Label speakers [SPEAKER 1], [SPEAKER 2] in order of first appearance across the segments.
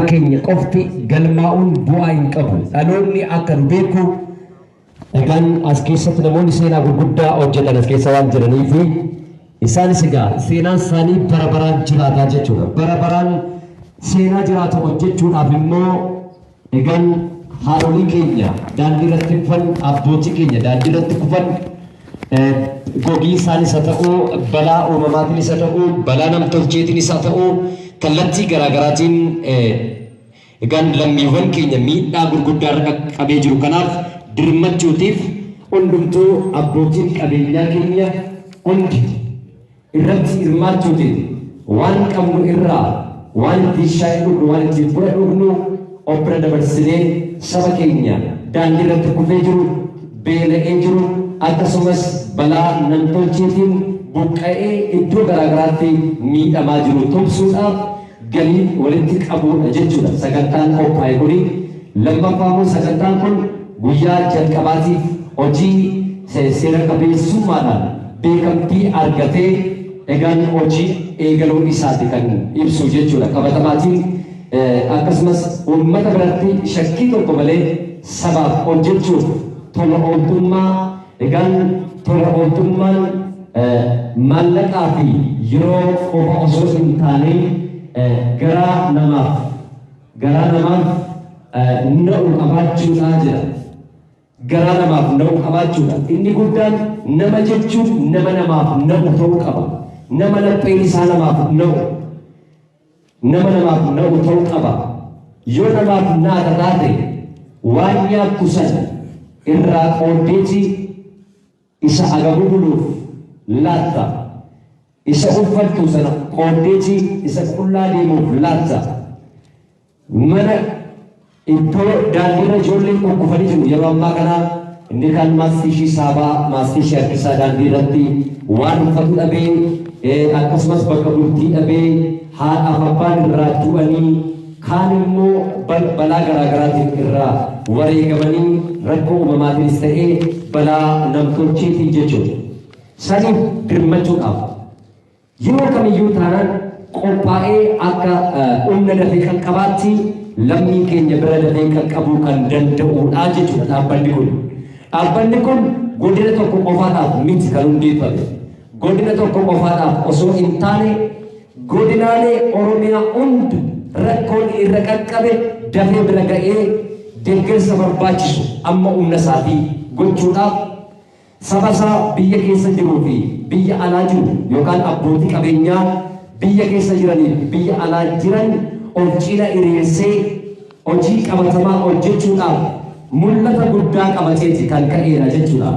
[SPEAKER 1] keenya qofti galmaa'uun bu'aa hin qabu. Dhaloonni akka nu beeku egaan as keessatti namoonni seenaa gurguddaa hojjetan as keessa waan jiraniif isaanis egaa seenaan isaanii bara baraan jiraataa jechuudha. Bara baraan seenaa jiraatu hojjechuudhaaf immoo egaan haadholii keenya daandii irratti kufan, abbootii keenya daandii irratti kufan gogii isaanis haa ta'uu, balaa uumamaatiinis haa ta'uu, balaa namtolcheetiinis haa ta'uu kallattii garaagaraatiin egaan lammiiwwan keenya miidhaa gurguddaa irra qabee jiru. Kanaaf dirmachuutiif hundumtuu abbootiin qabeenyaa keenya hundi irratti hirmaachuutiin waan qabnu irraa waan ittiin shaayii dhugnu, waan ittiin buna dhugnu of bira dabarsinee saba keenya daandii irratti kufee jiru, beela'ee jiru akkasumas balaa namtolcheetiin buqqa'ee iddoo garaagaraatti miidhamaa jiru tumsuudhaaf galii walitti qabuudha jechuudha. Sagantaan qophaa'e kuni lammaffaa immoo sagantaan kun guyyaa jalqabaatiif hojii seera qabeessummaadhaan beekamtii argatee egaan hojii eegaluun isaati kan ibsu jechuudha. Qabatamaatiin akkasumas uummata biratti shakkii tokko malee sabaaf hojjechuuf tola ooltummaa egaan tola ooltummaan maallaqaa fi yeroo qofa osoo hin taane garaa namaaf na'u qabaachuudha jira. Garaa namaaf na'u qabaachuudha. Inni guddaan nama jechuun nama namaaf na'u ta'uu qaba. Nama lapheen isaa namaaf na'u ta'uu qaba. Yoo namaaf naata taate waan nyaattu sana irraa qooddeeti isa agabu buluuf laatta. Isa uffattu sana qooddeeti isa qullaa deemuuf laatta. Mana iddoo daandiirra ijoolleen kukkufanii jiru yeroo ammaa kana inni kaan maastishii saabaa, maastishii harkisaa daandii irratti waan uffatu dhabee akkasumas bakka bultii dhabee haadhaaf abbaan irraa du'anii kaan immoo balaa garaagaraatiin irraa wareegamanii rakkoo uumamaatiinis ta'ee balaa namtolcheetiin jechuudha. Saniif dirmachuudhaaf yeroo kamiyyuu taanaan qophaa'ee akka humna dafee kan qabaatti lammii keenya bira dafee kan qabuu kan danda'uudha jechuudha. Dhaabbanni kun godina tokko qofaadhaaf miti kan hundeeffame. Godina tokko qofaadhaaf osoo hin taane godinaalee Oromiyaa hunda rakkoon irra qaqqabe dafee bira ga'ee deeggarsa barbaachisu amma humna isaatii gochuudhaaf saba isaa biyya keessa jiruu fi biyya alaa jiru yookaan abbootii qabeenyaa biyya keessa jiranii biyya alaa jiran of cina hiriirsee hojii qabatamaa hojjechuudhaaf mul'ata guddaa qabateeti kan ka'eera jechuudha.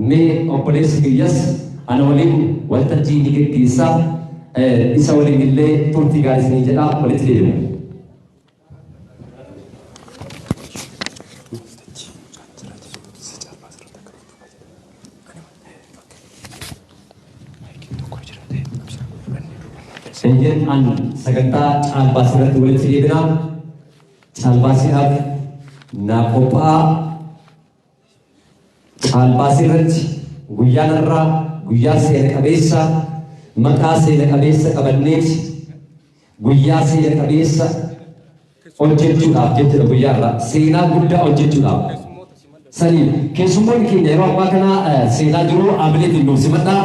[SPEAKER 1] Mee obboleessi kiyyas ana waliin waltajjii ni geggeessaa isa waliin illee turtii gaarii isinii jedhaa walitti deebi'u. Sehingga sagantaa caalbaasii irratti walitti deebinaa. Caalbaasiidhaaf naa qophaa'aa. Caalbaasii irratti guyyaan irraa guyyaa seena qabeessa maqaa seena qabeessa qabanneeti guyyaa seena qabeessa hojjechuudhaaf jechuudha. Guyyaa irraa seenaa guddaa hojjechuudhaaf saniif keessummoonni keenya yeroo ammaa kana seenaa jiru amileetiin nuuf simadhaa.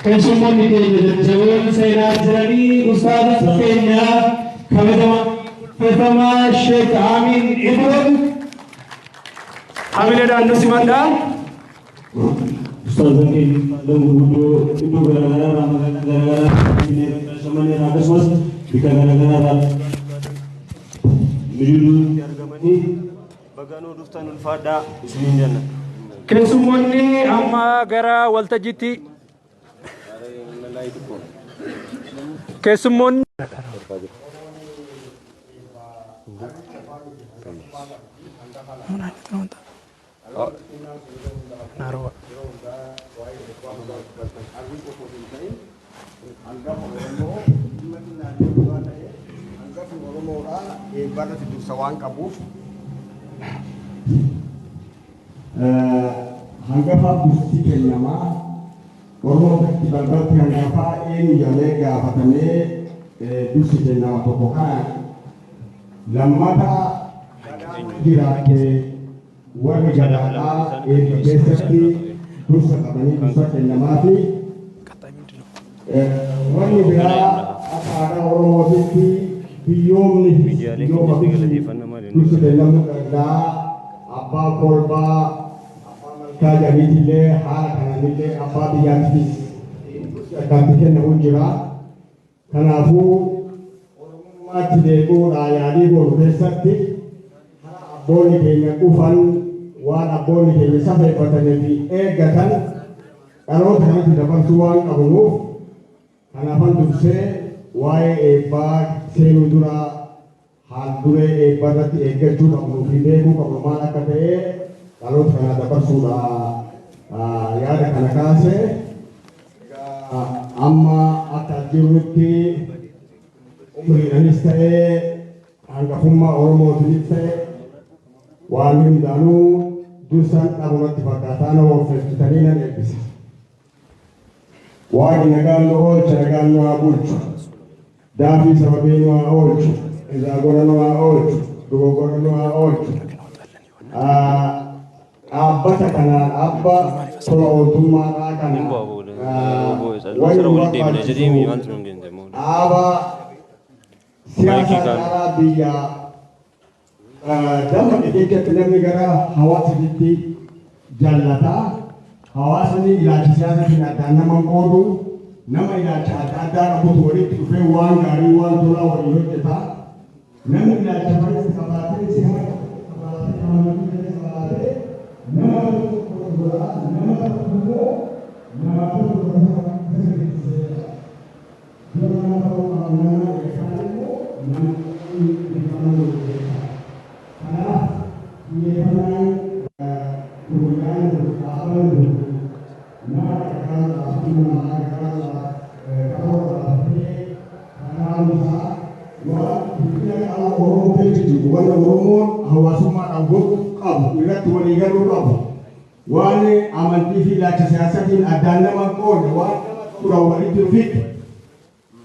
[SPEAKER 2] Keessummoonni keenya jajjaboon seenaa jiranii ustaaza keenya kabajamaa Sheek Amin Ibroon amileedhaan nu simadhaa. Ustaaza keenya gurguddoo iddoo garaagaraa magaalaa garaagaraa shamarran akkasumas bika garaagaraa nuti argamanii baganoo dhuftan ulfaadhaa isiniin jenna. Keessummoonni amma gara waltajjiitti keessummoonni
[SPEAKER 3] hangafa bultii kennamaa
[SPEAKER 2] Oromoo festival irratti hangafaa eenyu jedhamee gaafatamee dursite nama tokko kana lammata jiraate warri gadaadhaa eebba keessatti dursa qabanii dursa kennamaa fi wanni biraa akka aadaa Oromootitti biyyoomni biyyooma dursite namni gadaadhaa abbaa kolbaa abbaa jariitillee haala kananillee abbaa biyyaattis akkaatti kennamu jira. Kanaafuu Oromummaatti deebi'uudhaa yaadii godhu keessatti abboonni keenya dhufan waan abboonni keenya safeeffatanii fi eeggatan dhaloota kanatti dabarsuu waan qabnuuf kanaafan dursee waa'ee eebbaa seenuu dura haal duree eebbaa irratti eeggachuu qabnuu fi beekuu qabnu maal akka ta'e dhaloota kana dabarsuudha yaada kana kaasee amma akka jirrutti umriidhanis ta'ee hangafummaa Oromootiinis ta'e waan hundaanuu dursan dhabumatti fakkaataa nama oofeessitanii nan eebbisa. Waaqni nagaan nu oolcha nagaan nu haa bulchu. Daafii sababii nu haa oolchu. Izaagora nu haa oolchu. Dogoggora nu haa oolchu. Dhaabbata kanaan abba tola ooltummaadhaa kana dhaaba siyaasa karaa biyyaa damma keessatti namni gara hawaasatti jallataa hawaasni ilaalcha siyaasatiin addaan nama qoodu nama ilaalcha adda addaa qabutu walitti dhufee waan gaarii waan tolaa waliin hojjeta namni ilaalcha baay'ee qabaatee siyaasa qabaatee nama waan amantii fi ilaalcha siyaasatiin addaan nama qoodne waan nama tura walitti dhufitti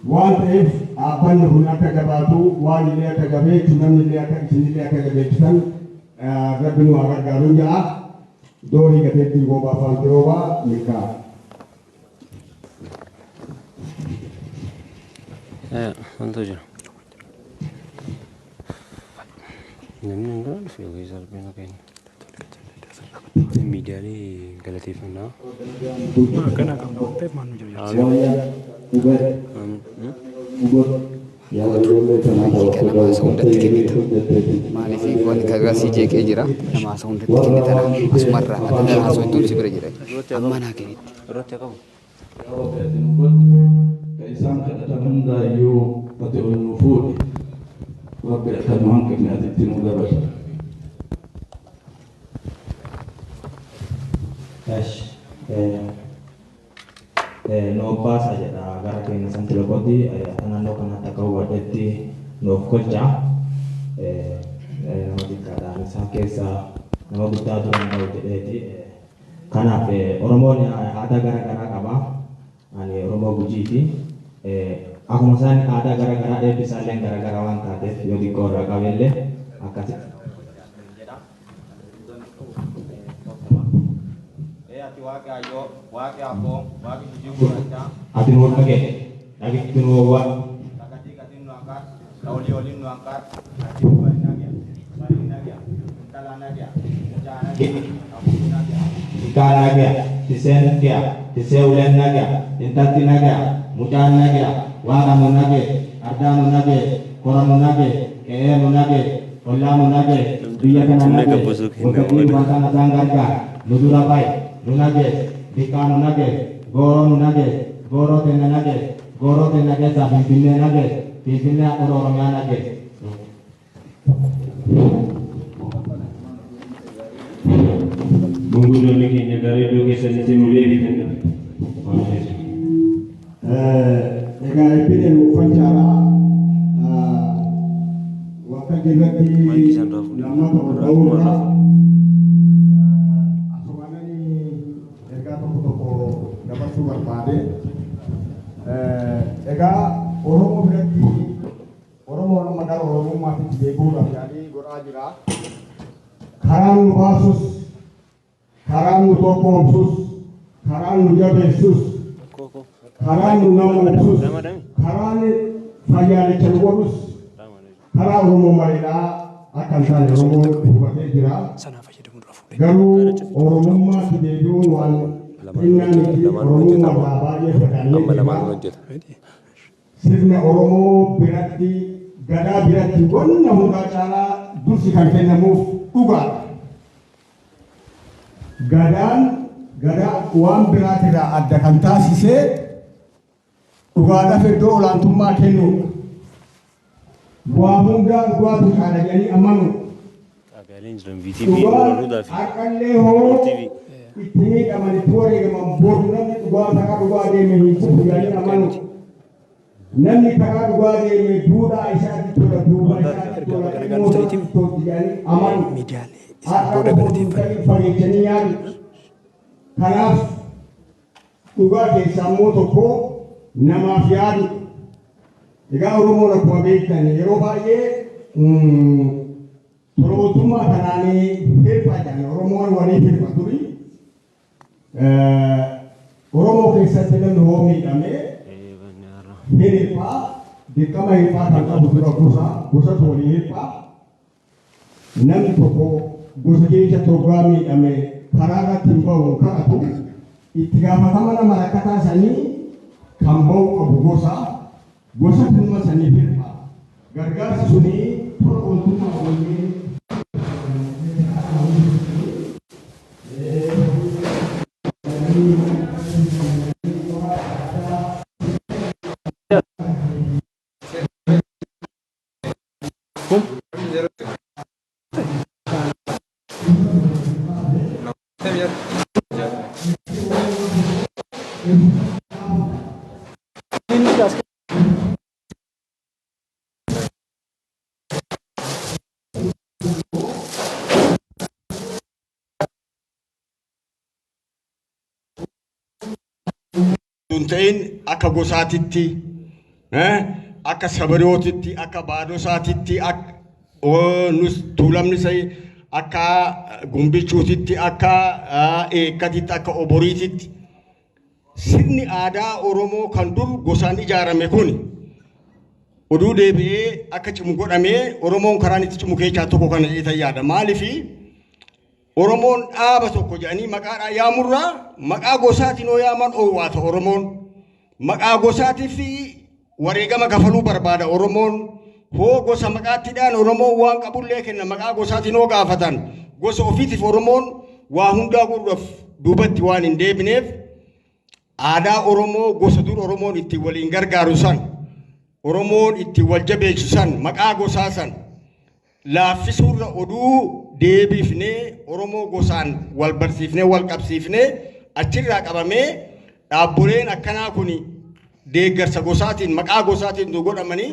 [SPEAKER 2] waan ta'eef dhaabbanni kun akka jabaatu waan illee akka jabeessu namni illee akka isinillee akka jabeessisan rabbi nu haa gargaaru jedha doorii gateettiin goobaa afaan kiroobaa milkaa.
[SPEAKER 3] Wanto jira. Namni hundaa dhufee hojii salphina keenya. Miidiyaalee galateeffannaa.
[SPEAKER 4] Kana kan ta'eef maal nu jira?
[SPEAKER 5] Nama asa hundatti kennita. Maaliif wanti kagasii jeeqee jira. Nama asa hundatti kennita. Asumarraa adda haasoo hedduun si bira jira. Amma naa kennitti.
[SPEAKER 3] Irratti qabu.
[SPEAKER 6] Isaan kadhatan hundaayyuu ati ol nu fuudhi. Rabbi akka nu hanqifne atitti nu dabarsa.
[SPEAKER 7] Nuuf baasa jedha gara keenya santi loqotti naannoo kanatti akka hubatetti nuuf kolcha nama xiqqaadhaan isaan keessaa nama guddaa turan ta'u jedheeti. Kanaaf Oromoon aadaa garaagaraa qaba. Ani Oromoo Gujiiti. Akkuma isaan aadaa garaagaraa eebbisaallee garaagaraa waan taateef yoo xiqqoo irraa qabellee akkasitti. Ati nu dhage dhageetti nu hawwa Ikaan nagaya, tiseen nagaya, tisee uleen nagaya, intatti nagaya, mucaan nagaya, waaqa nu nagaya, ardaa nu nagaya, kora nu nagaya, qe'ee nu nagaya, ollaa nu nagaya, biyya kana nagaya, waqtii wantaan isaan gargaara, nu dura baye, nu nagaya, biqaa nu nagaya, gooroo nu nagaya, gooroo tenna nagaya, gooroo tenna keessaa finfinnee nagaya, finfinnee haadha Oromiyaa nagaya.
[SPEAKER 2] Gurguddoonni keenya gara iddoo keessanitti nu deebitan. Egaa eebbine uffataadhaa wakka jirratti lammata ta'uudha. Asumaanani ergaa tokko dabarsuu jechuu barbaade. Egaa Oromoo biratti Oromoon amma gara Oromummaatti deebi'uudhaaf yaadii godhaa jira. Karaan nu baasus, karaan nu tokkoomsus, karaan nu jabeessus, karaan nu namoomsus, karaan fayyaalicha nu godhus karaa Oromoo maleedhaa akka hin taane Oromoon hubatee jira. Garuu Oromummaatti deebi'uun waan innaan itti Oromummaa baay'ee fedhannee jira. Sirna Oromoo biratti gadaa biratti wanna hundaa caalaa dursi kan kennamuuf dhugaadha. Gadaa waan biraatirraa adda kan taasisee dhugaadhaaf iddoo olaantummaa kennuudha. Waa hundaa dhugaatu caala jedhanii amanu. Har'allee hoo itti miidhaman itti wareegaman boru namni dhugaa deeme hin kufu jedhanii amanu. Namni karaa dhugaa deeme duudhaa isaatti tola duuba isaatti tola dhimmoota itti jedhanii amanu. Har'a dhugaa fageechanii yaadu. Kanaaf dhugaa keessaa immoo tokko namaaf yaadu. Egaa Oromoon akkuma beektan yeroo baay'ee torootummaa kanaanii hirphaa jedhan Oromoon walii hirpha turi. Oromoo keessatti namni hoo miidhamee hirphaa dirqama hirphaa kan qabu dura gosatu walii hirphaa. Namni tokko gosa keessa tokkaa miidhamee karaa irratti hin bahu kadhatu itti gaafatama nama rakkataa sanii kan bahu qabu gosa dhimma sanii firma gargaarsi sunii tola ooltummaa waliin Duntain akka gosaatitti akka sabarootitti akka baadosaatitti nus tuulamni say akka gumbichuutitti akka eekkatitti akka oboriititti sirni aadaa Oromoo kan dur gosaan ijaarame kun oduu deebi'ee akka cimu godhamee Oromoon karaan itti cimu keessaa tokko kana jedhee yaada. Maaliif Oromoon dhaaba tokko jedhanii maqaadhaa yaamurraa maqaa gosaatiin oo yaaman oowwaata Oromoon. Maqaa gosaatiif wareegama kafaluu barbaada Oromoon. Hoo gosa maqaattiidhaan Oromoon waan qabullee kenna maqaa gosaatiin oo gaafatan. Gosa ofiitiif Oromoon waa hundaa godhuudhaaf duubatti waan hin deebineef aadaa Oromoo gosa dur Oromoon itti waliin gargaaru san Oromoon itti wal jabeessu san maqaa gosaa san laaffisuurra oduu deebifnee Oromoo gosaan wal barsiifnee wal qabsiifnee achirraa qabamee dhaabboleen akkanaa kun deeggarsa gosaatiin maqaa gosaatiin godhamanii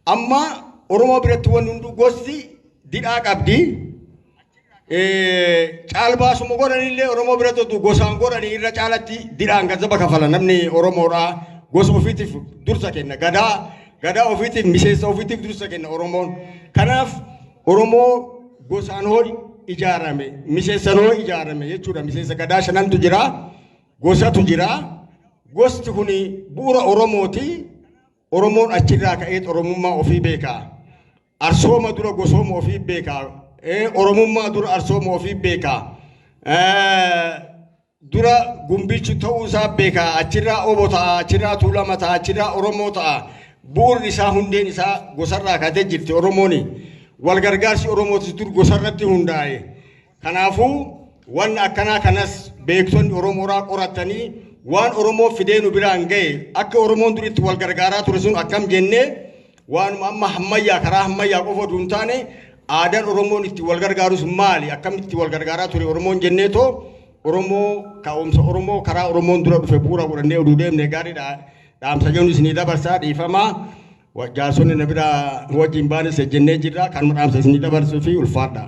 [SPEAKER 2] amma Oromoo biratti wanni hunduu gosti didhaa qabdi. Caalbaasuma godhanillee Oromoo biratti gosaan godhanii irra caalatti didhaan gazaba kafala namni Oromoodhaa gosa ofiitiif dursa kenna gadaa ofiitiif miseensa ofiitiif dursa kenna Oromoon. Kanaaf Oromoo gosaan hoo ijaarame miseensan hoo ijaarame jechuudha. Miseensa gadaa shanantu jira gosatu jira. Gosti kun bu'uura Oromooti. Oromoon achirraa ka'ee Oromummaa ofii beekaa. Arsooma dura gosooma ofii beekaa. Oromummaa dura arsooma ofii beekaa. Dura gumbichi ta'uu isaa beekaa. Achirraa Obo ta'a, achirraa Tuulama ta'a, achirraa Oromoo ta'a. Bu'uurri isaa hundeen isaa gosarraa kaatee jirti Oromooni. Wal gargaarsi Oromootis dur gosarratti hundaa'e. Kanaafuu waan akkanaa kanas beektonni Oromoodhaa qoratanii waan Oromoo fideenu biraan ga'e akka Oromoon duritti wal gargaaraa ture sun akkam jennee waan amma hammayyaa karaa hammayyaa qofa osoo hin taane aadaan Oromoon itti wal gargaarus maali akkamitti wal gargaaraa ture Oromoon jenneetoo Oromoo ka'umsa Oromoo karaa Oromoon dura dhufe bu'uura godhannee oduu deemne gaariidha. Dhaamsa jennu isinii dabarsaa dhiifamaa jaarsonni na biraa wajjin baanes jennee jirra kan dhaamsa isinii dabarsuu fi ulfaadha.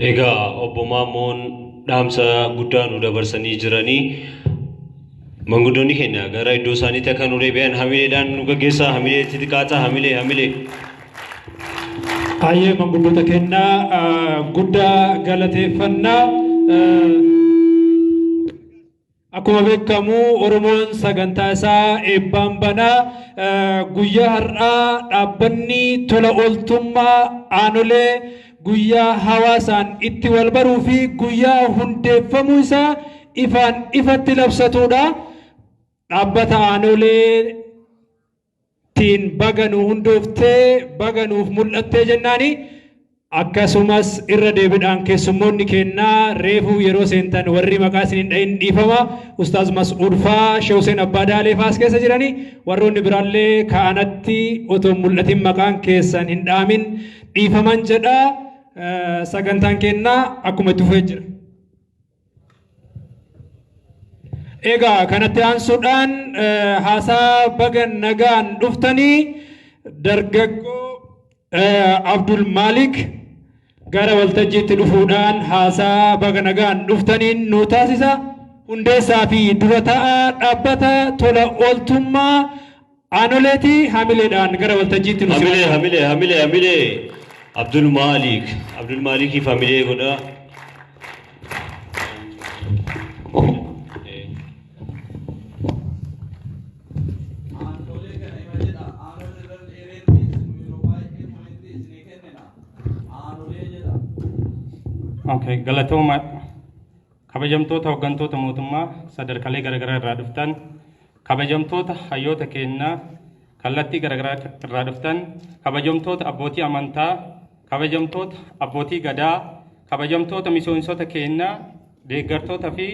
[SPEAKER 3] Egaa obbo Maammoon dhaamsa guddaa nu dabarsanii jiranii manguddoonni keenya gara iddoo isaaniitti akka nu deebi'an hamileedhaan nu gaggeessaa. Hamilee itti xiqqaataa hamilee.
[SPEAKER 4] Ayyee manguddoota keenya guddaa galateeffannaa. Akkuma beekamu Oromoon sagantaa isaa eebbaan banaa guyyaa har'aa dhaabbanni tola ooltummaa aanolee guyyaa hawaasaan itti wal baruu fi guyyaa hundeeffamuu isaa ifaan ifatti labsatudha. Dhaabbata aanolee tiin baganuu hundooftee baganuuf mul'attee jennaani. Akkasumas irra deebiidhaan keessummoonni kennaa reefuu yeroo seentan warri maqaa isiniin dhahin dhiifama. Ustaaz Mas'uud faa Sheekh Hussein Abbaa Daalee faas keessa jiranii warroonni biraallee ka'anatti otoo mul'atin maqaan keessan hin dhaamin dhiifaman jedha. Sagantaan kennaa akkuma itti fufee jira. Egaa kanatti aansuudhaan haasaa baga nagaan dhuftanii dargaggoo Abdul Malik gara waltajjiitti dhufuudhaan haasaa baga nagaan dhuftaniin nu taasisa. Hundeessaa fi dura ta'aa dhaabbata tola ooltummaa aanoleeti. Hamileedhaan gara waltajjiitti nu simadha.
[SPEAKER 3] Hamilee. Abdul Malik hamilee godha.
[SPEAKER 8] Okay, galatooma kabajamtoota hooggantoota mootummaa sadarkaalee garaagaraa irraa dhuftan, kabajamtoota hayyoota keenyaa kallattii garaagaraa irraa dhuftan, kabajamtoota abbootii amantaa, kabajamtoota abbootii gadaa, kabajamtoota miseensota keenyaa, deeggartoota fi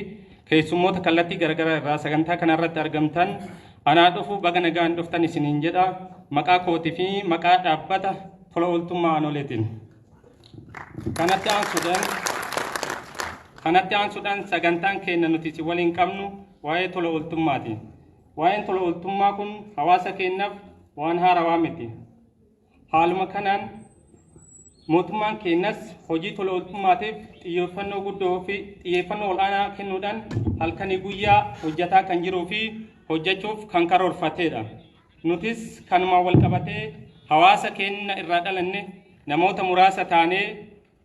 [SPEAKER 8] keessummoota kallattii garaagaraa irraa sagantaa kana irratti argamtan anaa dhufu baga nagaan dhuftan isiniin jedha maqaa kootii fi maqaa dhaabbata tola ooltummaa aanoleetiin. Kanatti aansuudhaan sagantaan keenya nuti si waliin qabnu waa'ee tola ooltummaati. Waa'een tola ooltummaa kun hawaasa keenyaaf waan haarawaa miti. Haaluma kanaan mootummaan keenyas hojii tola ooltummaatiif xiyyeeffannoo guddoo fi xiyyeeffannoo olaanaa kennuudhaan halkanii guyyaa hojjetaa kan jiruu fi hojjechuuf kan karoorfatedha. Nutis kanumaan wal qabatee hawaasa keenya irraa dhalanne namoota muraasa taanee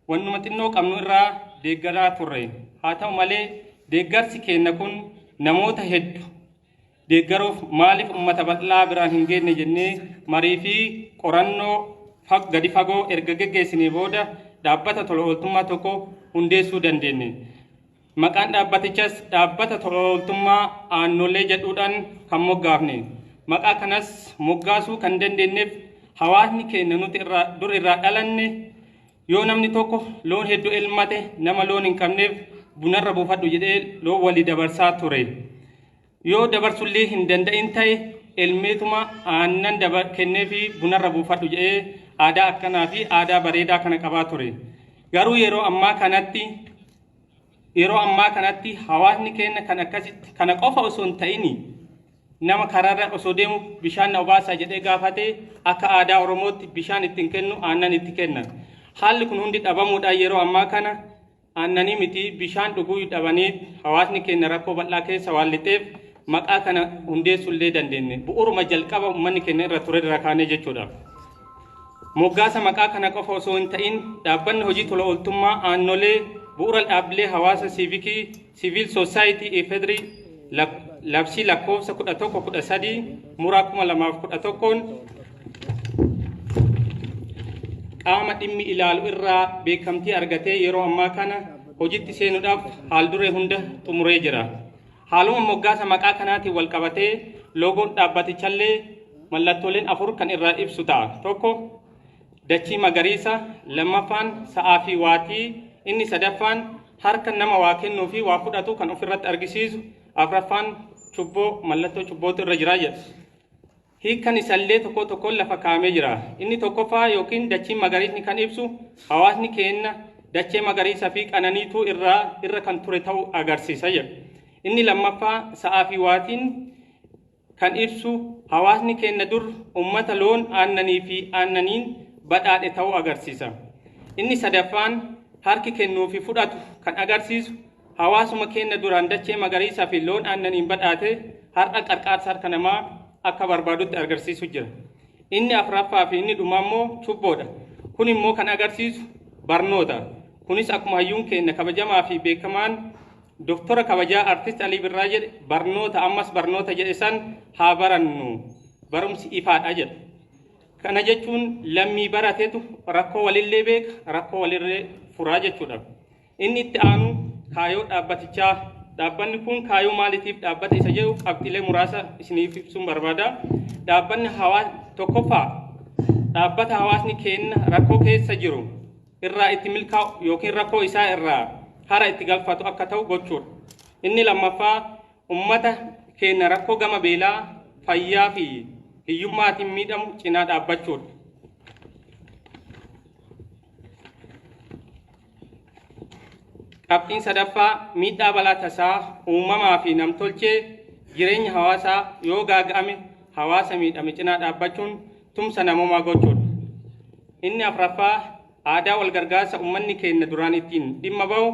[SPEAKER 8] wannuma xinnoo qabnu irraa deeggaraa turre. Haa ta'u malee deeggarsi keenya kun namoota hedduu deeggaruuf maaliif uummata bal'aa biraan hin geenye jennee marii fi qorannoo gadi fagoo erga geggeessinee booda dhaabbata tola ooltummaa tokko hundeessuu dandeenye. Maqaan dhaabbatichas dhaabbata tola ooltummaa aanolee jedhuudhaan kan moggaafne. Maqaa kanas moggaasuu kan dandeenyeef hawaasni keenya nuti dur irraa dhalanne yoo namni tokko loon hedduu elmate nama loon hin qabneef bunarra buufadhu jedhee loon walii dabarsaa ture. Yoo dabarsullee hin danda'in ta'e elmeetuma aannan kennee fi bunarra buufadhu jedhee aadaa akkanaa fi aadaa bareedaa kana qabaa ture. Garuu yeroo ammaa kanatti hawaasni keenya kan akkasitti kana qofa osoo hin ta'ini nama karaarra osoo deemu bishaan na obaasaa jedhee gaafatee akka aadaa Oromootti bishaan ittiin kennu aannan itti kenna. Haalli kun hundi dhabamuudhaan yeroo ammaa kana aannanii miti bishaan dhuguu dhabanii hawaasni keenya rakkoo bal'aa keessa waan lixeef maqaa kana hundeessullee dandeenye. Bu'uuruma jalqaba uummanni keenya irra ture irra kaanee jechuudha. Moggaasa maqaa kana qofa osoo hin ta'in dhaabbanni hojii tola ooltummaa aanolee bu'uura dhaabbilee hawaasa siivikii siviil soosaayitii ifedrii labsii lakkoofsa 1113 muraa 2011 qaama dhimmi ilaalu irraa beekamtii argatee yeroo ammaa kana hojiitti seenuudhaaf haal duree hunda xumuree jira. Haaluma moggaasa maqaa kanaatiin wal qabatee loogoon dhaabbatichallee mallattooleen 4 kan irraa ibsu ta'a. Tokko dachii magariisa, lammaffaan sa'aa fi waatii, inni sadaffaan harka nama waa kennuu fi waa fudhatu kan ofirratti argisiisu, afraffaan cubboo mallattoo cubbootu irra jira jedha. Hiikkan isallee tokkoon lafa kaamee jira. Inni tokkoffaa yookiin dachii magariisni kan ibsu hawaasni keenya dachee magariisaa fi qananiituu irra kan ture ta'uu agarsiisa jedha. Inni lammaffaa sa'aa fi waatiin kan ibsu hawaasni keenya dur uummata loon aannanii fi aannaniin badhaadhe ta'uu agarsiisa. Inni sadaffaan harki kennuu fi fudhatu kan agarsiisu hawaasuma keenya duraan dachee magariisaa fi loon aannaniin badhaate har'a qarqaarsa harka namaa akka barbaadutti agarsiisu jira. Inni afuraffaa fi inni dhumaa immoo cubboodha. Kun immoo kan agarsiisu barnoota. Kunis akkuma hayyuun keenya kabajamaa fi beekamaan Doktora kabajaa Artist Alii Birraa jedhe barnoota ammas barnoota jedhe san haa barannu. Barumsi ifaadha jedha. Kana jechuun lammii barateetu rakkoo walillee beeka, rakkoo walirree furaa jechuudha. Inni itti aanu kaayoo dhaabbatichaa. Dhaabbanni kun kaayoo maaliitiif dhaabbata isa jedhu qabxiilee muraasa isiniif ibsuun barbaada. Dhaabbanni hawaasa tokkoffaa dhaabbata hawaasni keenya rakkoo keessa jiru irraa itti milkaa'u yookiin rakkoo isaa irraa hara itti galfatu akka ta'u gochuudha. Inni lammaffaa ummata keenya rakkoo gama beelaa, fayyaa fi hiyyummaatiin miidhamu cinaa dhaabbachuudha. Qabxiin sadaffaa miidhaa balaa tasaa uumamaa fi namtolchee jireenya hawaasaa yoo gaaga'ame hawaasa miidhame cinaa dhaabbachuun tumsa namoomaa gochuudha. Inni afuraffaa aadaa wal gargaarsa uummanni keenya duraan ittiin dhimma bahu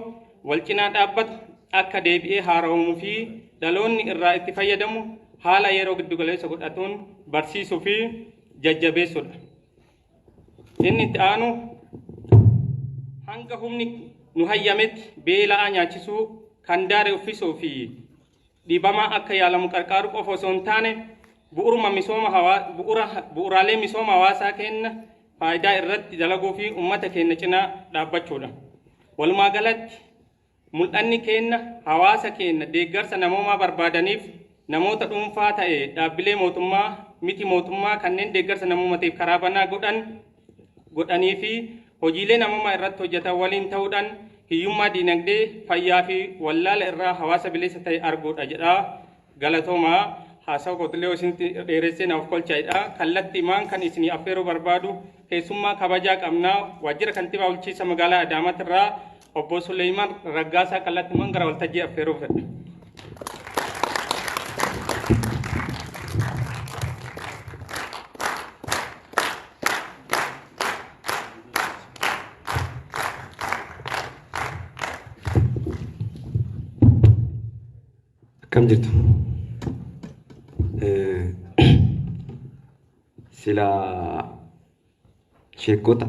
[SPEAKER 8] wal cinaa dhaabbatu akka deebi'ee haaromuu fi dhaloonni irraa itti fayyadamu haala yeroo giddugaleessa godhatuun barsiisuu fi jajjabeessuudha. Inni itti aanu hanga humni nu hayyametti beelaa nyaachisuu kan daare uffisuu fi dhiibamaa akka yaalamu qarqaaru qofa osoo hin taane bu'uuraalee misooma hawaasaa keenya faayidaa irratti dalaguu fi uummata keenya cinaa dhaabbachuudha. Walumaa galatti mul'anni keenya hawaasa keenya deeggarsa namoomaa barbaadaniif namoota dhuunfaa ta'e dhaabbilee mootummaa miti mootummaa kanneen deeggarsa namoomaatiif karaa banaa godhanii fi hojiilee namoomaa irratti hojjetan waliin ta'uudhaan hiyyummaa diinagdee fayyaa fi wallaala irraa hawaasa bilisa ta'e arguudha jedha. Galatoomaa haasawa qotilee isinitti dheeressee naaf kolchaa'edha. Kallattii maan kan isinii affeeruu barbaadu keessummaa kabajaa qabnaa waajjira kantiibaa bulchiinsa magaalaa Adaamaatti irraa obbo Suleymaan Raggaasaa kallattii maan gara waltajjii affeeruu fedha.
[SPEAKER 9] Kam jirtu sila sheekota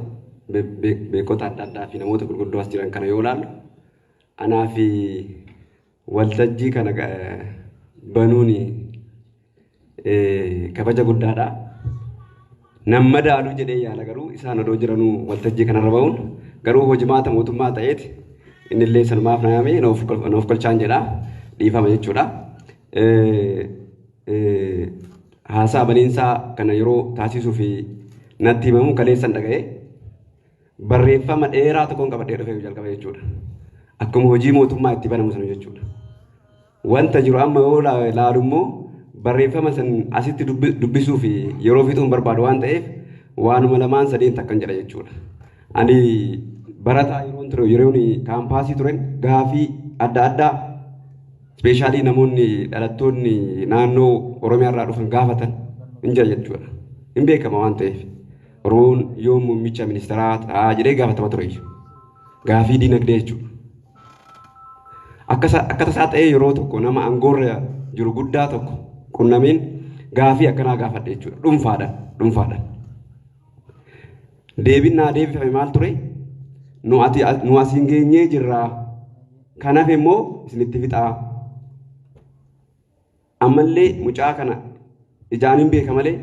[SPEAKER 9] beekota adda addaa fi namoota gurguddoo as jiran kana yoo ilaallu anaa fi waltajjii kana banuun kabaja guddaadha. Nama madaalu jedhee yaala garuu isaan odoo jiranuu waltajjii kanarra ba'uun garuu hojimaata mootummaa ta'eeti innillee sanumaaf naamee noof kolchaan jedha. Dhiifama jechuudha. Haasaa baniinsaa kana yeroo taasisuu fi natti himamu kaleessan dhaga'ee barreeffama dheeraa tokkoon qabadhee dhufee jalqabe jechuudha. Akkuma hojii mootummaa itti banamu sana jechuudha. Wanta jiru amma yoo ilaalu immoo barreeffama san asitti dubbisuu fi yeroo fixuun barbaadu waan ta'eef waanuma lamaan sadeen takkan jedha jechuudha. Ani barataa yeroon kaampaasii turen gaafii adda addaa Speeshaalii namoonni dhalattoonni naannoo Oromiyaa irraa dhufan gaafatan hin jira jechuudha. Hin beekama waan ta'eef Oromoon yoo muummicha ministeeraa ta'aa jedhee gaafatama ture. Gaafii diinagdee jechuudha. Akka tasaa ta'ee yeroo tokko nama aangoorra jiru guddaa tokko qunnameen gaafii akkanaa gaafadhe jechuudha. Dhuunfaadhaan. Deebinaa deebifame maal ture? Nu asiin geenyee jirraa. Kanaaf immoo isinitti fixaa. Ammallee mucaa kana ijaan hin beeka malee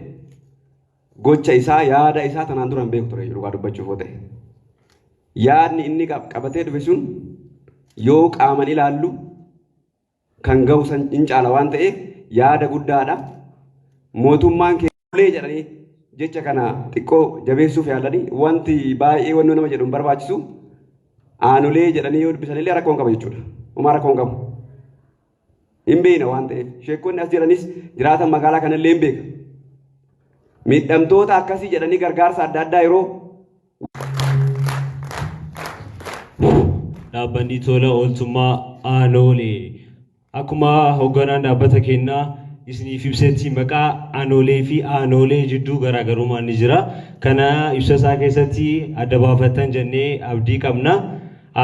[SPEAKER 9] gocha isaa yaada isaa tanaan dura hin beeku ture dhugaa dubbachuuf yoo ta'e. Yaadni inni qabatee dhufe sun yoo qaaman ilaallu kan ga'u san hin caala waan ta'eef yaada guddaadha. Mootummaan keenya jedhanii jecha kana xiqqoo jabeessuuf yaalanii wanti baay'ee wannoo nama jedhu hin barbaachisu aanulee jedhanii yoo dubbisanillee rakkoon qaba jechuudha. Uumaa rakkoon qabu. Hin beekna waan ta'eef sheekonni as jiranis jiraatan magaalaa kanallee hin beeka. Miidhamtoota akkasii jedhanii gargaarsa adda addaa yeroo
[SPEAKER 3] dhaabbanni tola ooltummaa aanoolee akkuma hoogganaan dhaabbata keenyaa isiniif ibsetti maqaa aanoolee fi aanoolee jidduu garaagarummaan ni jira. Kana ibsa isaa keessatti adda baafattan jennee abdii qabna.